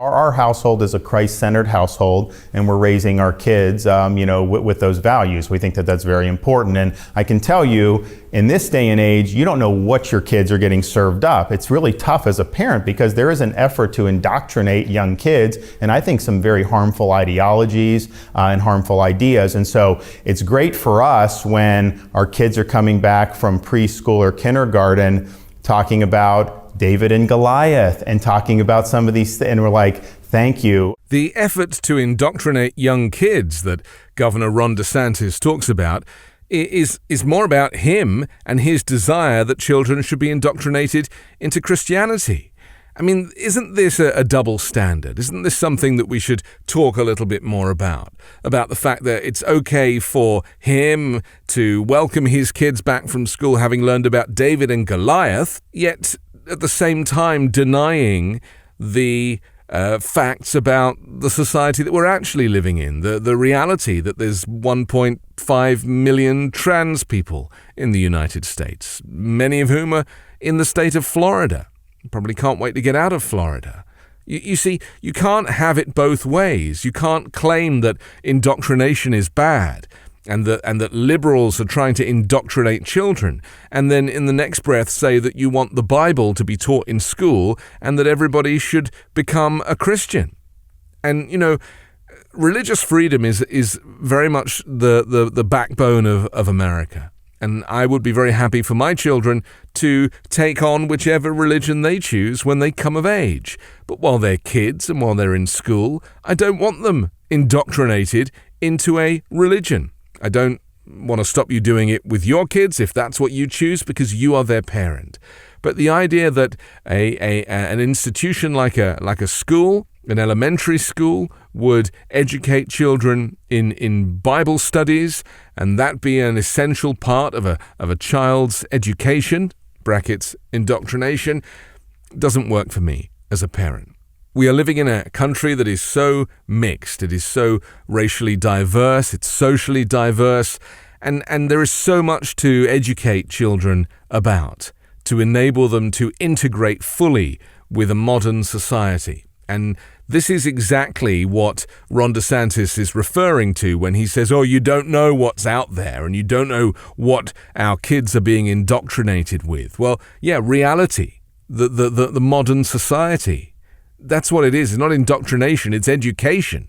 Our household is a Christ-centered household, and we're raising our kids, with those values. We think that that's very important. And I can tell you, in this day and age, you don't know what your kids are getting served up. It's really tough as a parent because there is an effort to indoctrinate young kids, and I think some very harmful ideologies and harmful ideas. And so it's great for us when our kids are coming back from preschool or kindergarten talking about David and Goliath and talking about some of these things, and we're like, thank you. The effort to indoctrinate young kids that Governor Ron DeSantis talks about is more about him and his desire that children should be indoctrinated into Christianity. I mean, isn't this a double standard? Isn't this something that we should talk a little bit more about? About the fact that it's okay for him to welcome his kids back from school having learned about David and Goliath, yet at the same time denying the facts about the society that we're actually living in, the reality that there's 1.5 million trans people in the United States, many of whom are in the state of Florida. Probably can't wait to get out of Florida. You see, you can't have it both ways. You can't claim that indoctrination is bad and that liberals are trying to indoctrinate children, and then in the next breath say that you want the Bible to be taught in school and that everybody should become a Christian. And, religious freedom is very much the backbone of America. And I would be very happy for my children to take on whichever religion they choose when they come of age. But while they're kids and while they're in school, I don't want them indoctrinated into a religion. I don't want to stop you doing it with your kids if that's what you choose, because you are their parent. But the idea that an institution like a school, an elementary school, would educate children in Bible studies, and that be an essential part of a child's education, brackets indoctrination, doesn't work for me as a parent. We are living in a country that is so mixed, it is so racially diverse, it's socially diverse, and there is so much to educate children about, to enable them to integrate fully with a modern society. And this is exactly what Ron DeSantis is referring to when he says, oh, you don't know what's out there and you don't know what our kids are being indoctrinated with. Well, yeah, reality, the modern society. That's what it is. It's not indoctrination, it's education.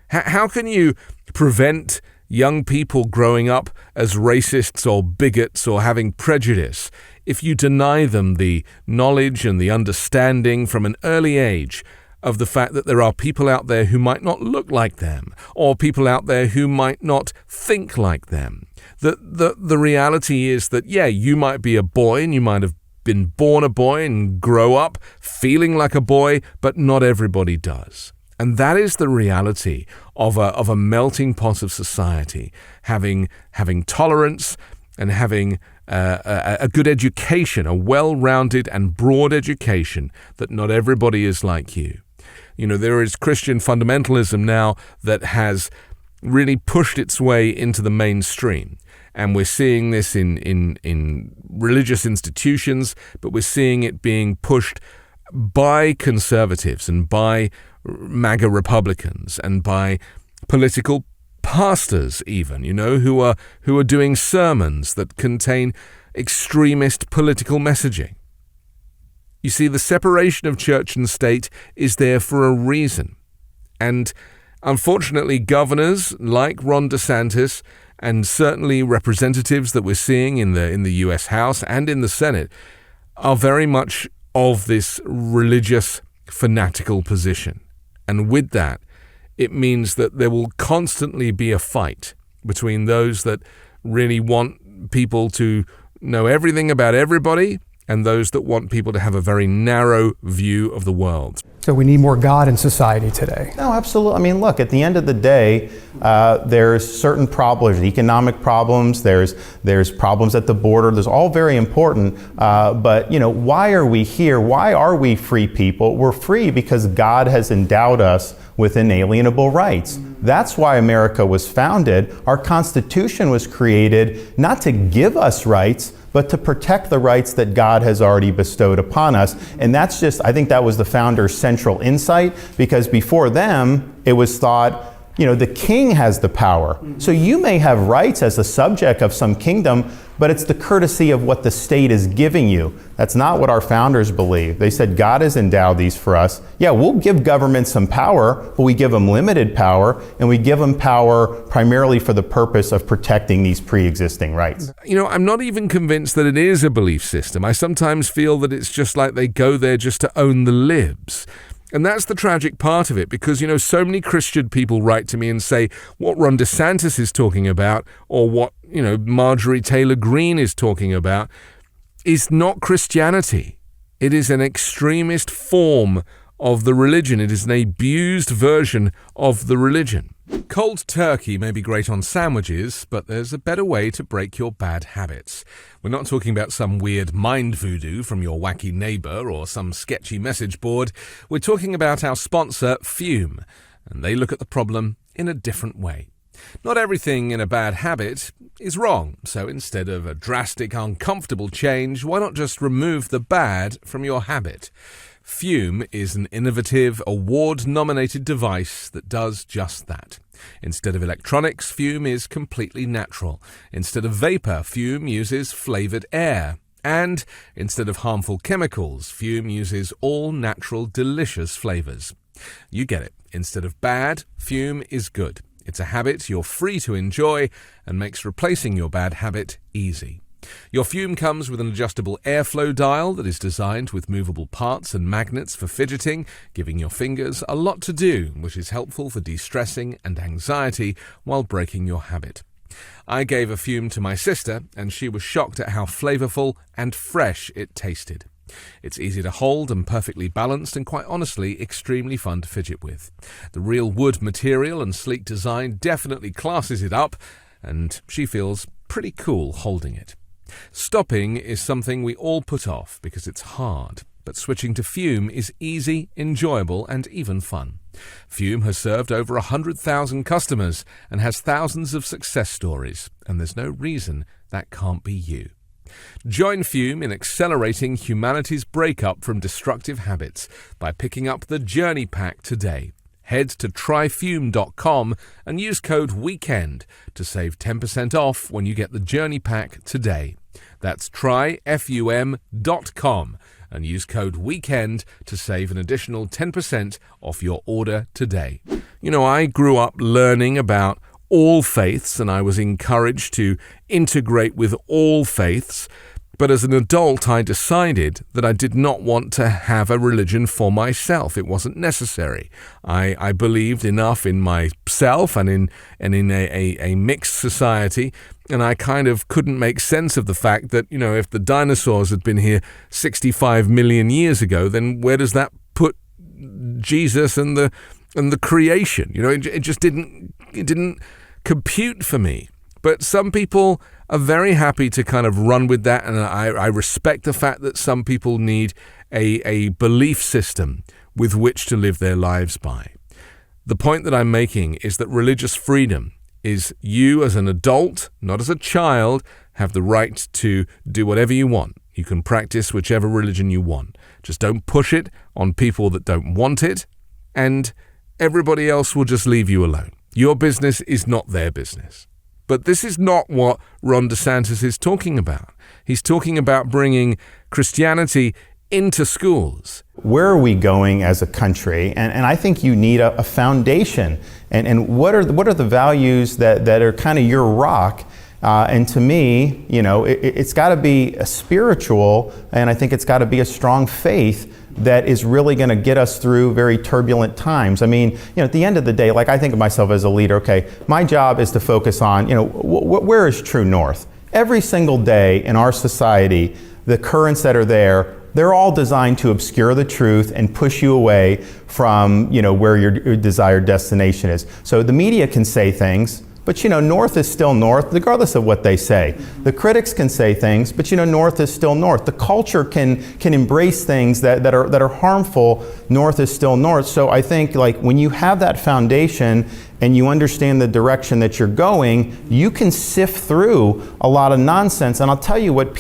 How can you prevent young people growing up as racists or bigots or having prejudice if you deny them the knowledge and the understanding from an early age of the fact that there are people out there who might not look like them, or people out there who might not think like them? The reality is that, yeah, you might be a boy and you might have been born a boy and grow up feeling like a boy, but not everybody does. And that is the reality of a melting pot of society, having tolerance and having a good education, a well-rounded and broad education, that not everybody is like you. There is Christian fundamentalism now that has really pushed its way into the mainstream. And we're seeing this in religious institutions, but we're seeing it being pushed by conservatives and by MAGA Republicans and by political pastors even, who are doing sermons that contain extremist political messaging. You see, the separation of church and state is there for a reason. And unfortunately, governors like Ron DeSantis, and certainly representatives that we're seeing in the U.S. House and in the Senate, are very much of this religious fanatical position. And with that, it means that there will constantly be a fight between those that really want people to know everything about everybody and those that want people to have a very narrow view of the world. So we need more God in society today. No, absolutely. I mean, look, at the end of the day, there's certain problems, economic problems, there's problems at the border, there's all very important. But, why are we here? Why are we free people? We're free because God has endowed us with inalienable rights. That's why America was founded. Our Constitution was created not to give us rights, but to protect the rights that God has already bestowed upon us. And that's just, I think that was the founders' central insight, because before them, it was thought, the king has the power. So you may have rights as a subject of some kingdom, but it's the courtesy of what the state is giving you. That's not what our founders believed. They said God has endowed these for us. Yeah, we'll give government some power, but we give them limited power, and we give them power primarily for the purpose of protecting these pre-existing rights. I'm not even convinced that it is a belief system. I sometimes feel that it's just like they go there just to own the libs. And that's the tragic part of it, because, so many Christian people write to me and say what Ron DeSantis is talking about, or what, Marjorie Taylor Greene is talking about, is not Christianity. It is an extremist form of the religion. It is an abused version of the religion. Cold turkey may be great on sandwiches, but there's a better way to break your bad habits. We're not talking about some weird mind voodoo from your wacky neighbor or some sketchy message board. We're talking about our sponsor, Fume, and they look at the problem in a different way. Not everything in a bad habit is wrong, so instead of a drastic, uncomfortable change, why not just remove the bad from your habit? Fume is an innovative, award-nominated device that does just that. Instead of electronics, Fume is completely natural. Instead of vapor, Fume uses flavored air. And instead of harmful chemicals, Fume uses all natural, delicious flavors. You get it. Instead of bad, Fume is good. It's a habit you're free to enjoy and makes replacing your bad habit easy. Your Fume comes with an adjustable airflow dial that is designed with movable parts and magnets for fidgeting, giving your fingers a lot to do, which is helpful for de-stressing and anxiety while breaking your habit. I gave a Fume to my sister, and she was shocked at how flavorful and fresh it tasted. It's easy to hold and perfectly balanced, and quite honestly, extremely fun to fidget with. The real wood material and sleek design definitely classes it up, and she feels pretty cool holding it. Stopping is something we all put off because it's hard, but switching to Fume is easy, enjoyable, and even fun. Fume has served over 100,000 customers and has thousands of success stories, and there's no reason that can't be you. Join Fume in accelerating humanity's breakup from destructive habits by picking up the Journey Pack today. Head to tryfume.com and use code WEEKEND to save 10% off when you get the Journey Pack today. That's tryfum.com and use code WEEKEND to save an additional 10% off your order today. I grew up learning about all faiths, and I was encouraged to integrate with all faiths. But as an adult, I decided that I did not want to have a religion for myself. It wasn't necessary. I believed enough in myself and in a mixed society, and I kind of couldn't make sense of the fact that, if the dinosaurs had been here 65 million years ago, then where does that put Jesus and the creation? It just didn't compute for me. But some people are very happy to kind of run with that, and I respect the fact that some people need a belief system with which to live their lives by. The point that I'm making is that religious freedom is you as an adult, not as a child, have the right to do whatever you want. You can practice whichever religion you want. Just don't push it on people that don't want it, and everybody else will just leave you alone. Your business is not their business. But this is not what Ron DeSantis is talking about. He's talking about bringing Christianity into schools. Where are we going as a country? And I think you need a foundation. And what are the values that are kind of your rock? And to me, it's got to be a spiritual, and I think it's got to be a strong faith that is really going to get us through very turbulent times. I mean, at the end of the day, like I think of myself as a leader, okay, my job is to focus on, where is true north? Every single day in our society, the currents that are there, they're all designed to obscure the truth and push you away from, where your desired destination is. So the media can say things, But north is still north, regardless of what they say. The critics can say things, but north is still north. The culture can embrace things that are harmful. North is still north. So I think when you have that foundation and you understand the direction that you're going, you can sift through a lot of nonsense. And I'll tell you what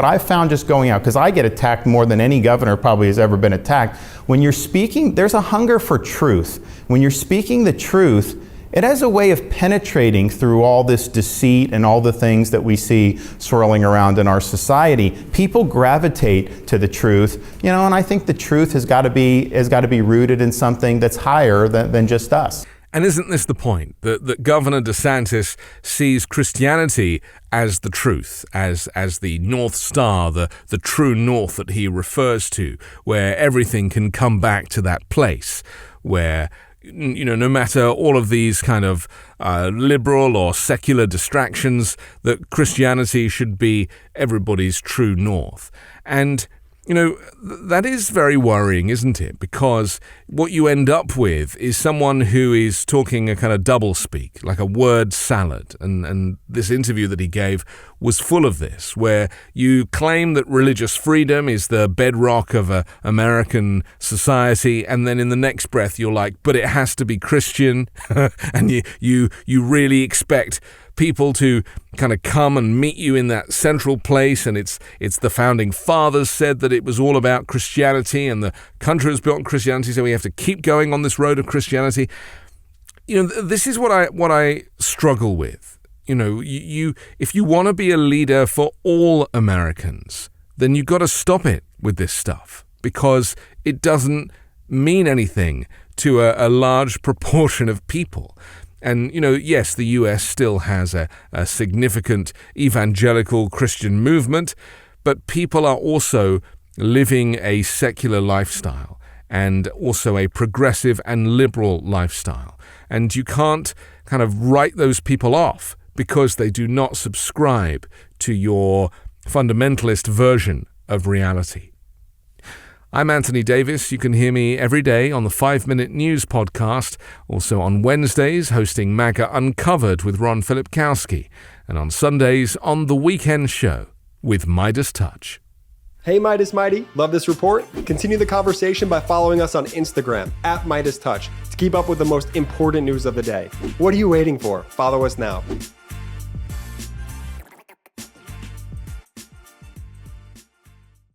I found just going out, because I get attacked more than any governor probably has ever been attacked. When you're speaking, there's a hunger for truth. When you're speaking the truth, it has a way of penetrating through all this deceit and all the things that we see swirling around in our society. People gravitate to the truth, and I think the truth has got to be rooted in something that's higher than just us. And isn't this the point, that Governor DeSantis sees Christianity as the truth, as the North Star, the true north that he refers to, where everything can come back to that place, where no matter all of these kind of liberal or secular distractions, that Christianity should be everybody's true north. And that is very worrying, isn't it? Because what you end up with is someone who is talking a kind of doublespeak, like a word salad. And this interview that he gave was full of this, where you claim that religious freedom is the bedrock of American society, and then in the next breath you're like, but it has to be Christian, and you really expect people to kind of come and meet you in that central place, and it's the founding fathers said that it was all about Christianity, and the country was built on Christianity, so we have to keep going on this road of Christianity. This is what I struggle with. If you want to be a leader for all Americans, then you've got to stop it with this stuff, because it doesn't mean anything to a large proportion of people. And, yes, the US still has a significant evangelical Christian movement, but people are also living a secular lifestyle and also a progressive and liberal lifestyle. And you can't kind of write those people off because they do not subscribe to your fundamentalist version of reality. I'm Anthony Davis. You can hear me every day on the 5-Minute News podcast, also on Wednesdays hosting MAGA Uncovered with Ron Filipkowski, and on Sundays on The Weekend Show with MeidasTouch. Hey Meidas Mighty, love this report? Continue the conversation by following us on Instagram @MeidasTouch to keep up with the most important news of the day. What are you waiting for? Follow us now.